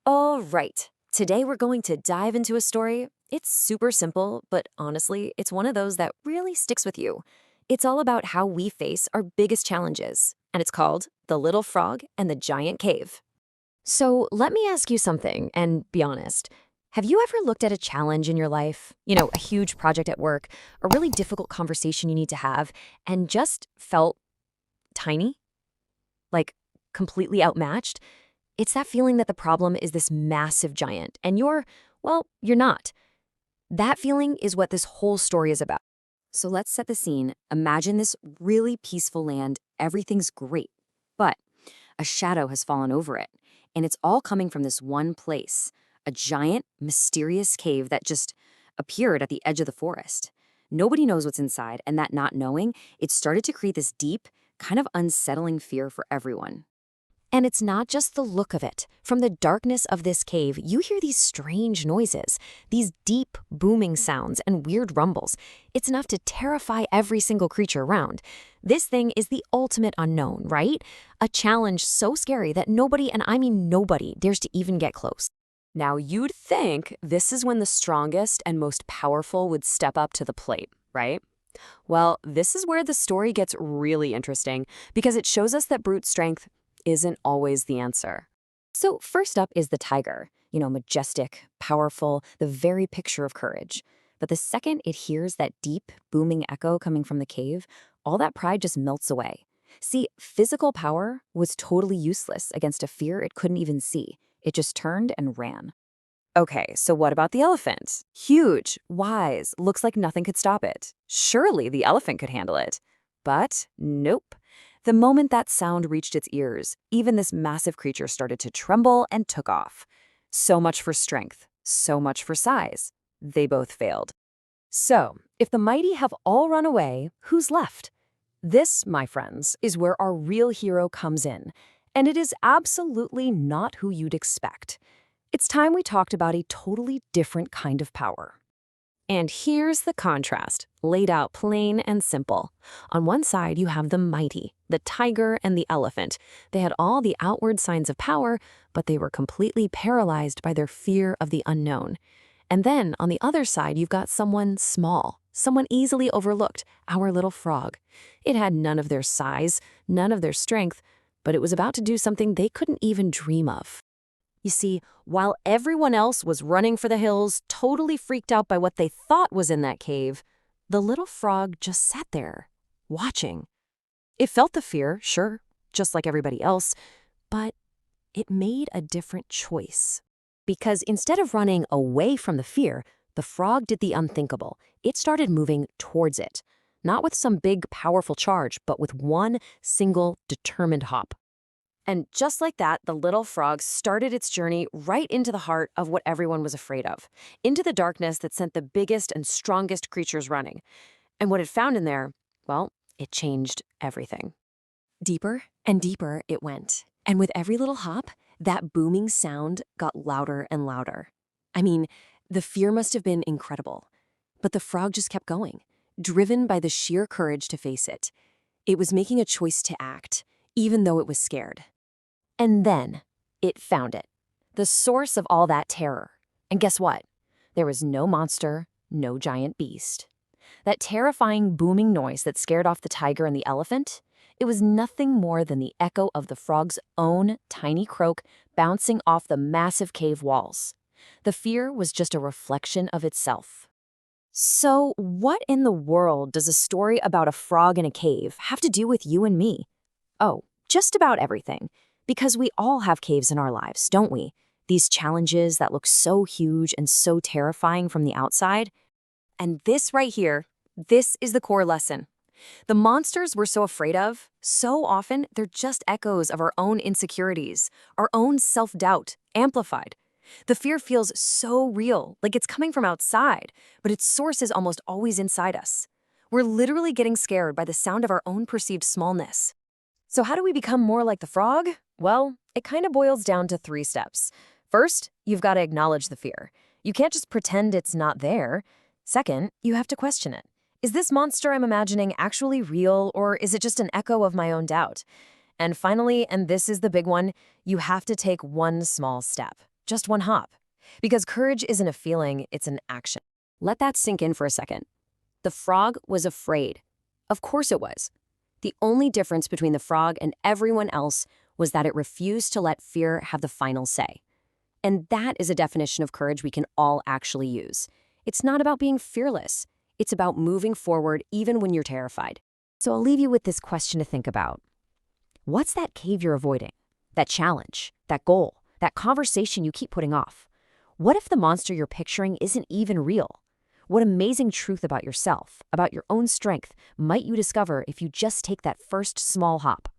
All right. Today we're going to dive into a story. It's super simple, but honestly, it's one of those that really sticks with you. It's all about how we face our biggest challenges, and it's called The Little Frog and the Giant Cave. So let me ask you something, and be honest. Have you ever looked at a challenge in your life, a huge project at work, a really difficult conversation you need to have, and just felt tiny? Like completely outmatched? It's that feeling that the problem is this massive giant, and you're not. That feeling is what this whole story is about. So let's set the scene. Imagine this really peaceful land. Everything's great. But a shadow has fallen over it, and it's all coming from this one place, a giant, mysterious cave that just appeared at the edge of the forest. Nobody knows what's inside, and that not knowing, it started to create this deep, kind of unsettling fear for everyone. And it's not just the look of it. From the darkness of this cave, you hear these strange noises, these deep, booming sounds and weird rumbles. It's enough to terrify every single creature around. This thing is the ultimate unknown, right? A challenge so scary that nobody, and I mean nobody, dares to even get close. Now, you'd think this is when the strongest and most powerful would step up to the plate, right? Well, this is where the story gets really interesting because it shows us that brute strength isn't always the answer. So first up is the tiger, majestic, powerful, the very picture of courage. But the second it hears that deep, booming echo coming from the cave, all that pride just melts away. See, physical power was totally useless against a fear it couldn't even see. It just turned and ran. Okay, so what about the elephant? Huge, wise, looks like nothing could stop it. Surely the elephant could handle it. But nope. The moment that sound reached its ears, even this massive creature started to tremble and took off. So much for strength, so much for size. They both failed. So, if the mighty have all run away, who's left? This, my friends, is where our real hero comes in. And it is absolutely not who you'd expect. It's time we talked about a totally different kind of power. And here's the contrast, laid out plain and simple. On one side, you have the mighty, the tiger and the elephant. They had all the outward signs of power, but they were completely paralyzed by their fear of the unknown. And then, on the other side, you've got someone small, someone easily overlooked, our little frog. It had none of their size, none of their strength, but it was about to do something they couldn't even dream of. You see, while everyone else was running for the hills, totally freaked out by what they thought was in that cave, the little frog just sat there, watching. It felt the fear, sure, just like everybody else, but it made a different choice. Because instead of running away from the fear, the frog did the unthinkable. It started moving towards it, not with some big, powerful charge, but with one single, determined hop. And just like that, the little frog started its journey right into the heart of what everyone was afraid of, into the darkness that sent the biggest and strongest creatures running. And what it found in there, well, it changed everything. Deeper and deeper it went. And with every little hop, that booming sound got louder and louder. I mean, the fear must have been incredible. But the frog just kept going, driven by the sheer courage to face it. It was making a choice to act, even though it was scared. And then it found it, the source of all that terror. And guess what? There was no monster, no giant beast. That terrifying booming noise that scared off the tiger and the elephant, it was nothing more than the echo of the frog's own tiny croak bouncing off the massive cave walls. The fear was just a reflection of itself. So, what in the world does a story about a frog in a cave have to do with you and me? Oh, just about everything. Because we all have caves in our lives, don't we? These challenges that look so huge and so terrifying from the outside. And this right here, this is the core lesson. The monsters we're so afraid of, so often they're just echoes of our own insecurities, our own self-doubt, amplified. The fear feels so real, like it's coming from outside, but its source is almost always inside us. We're literally getting scared by the sound of our own perceived smallness. So how do we become more like the frog? Well, it kind of boils down to 3 steps. First, you've got to acknowledge the fear. You can't just pretend it's not there. Second, you have to question it. Is this monster I'm imagining actually real, or is it just an echo of my own doubt? And finally, and this is the big one, you have to take one small step. Just one hop. Because courage isn't a feeling, it's an action. Let that sink in for a second. The frog was afraid. Of course it was. The only difference between the frog and everyone else was that it refused to let fear have the final say. And that is a definition of courage we can all actually use. It's not about being fearless. It's about moving forward even when you're terrified. So I'll leave you with this question to think about. What's that cave you're avoiding? That challenge? That goal? That conversation you keep putting off? What if the monster you're picturing isn't even real? What amazing truth about yourself, about your own strength, might you discover if you just take that first small hop?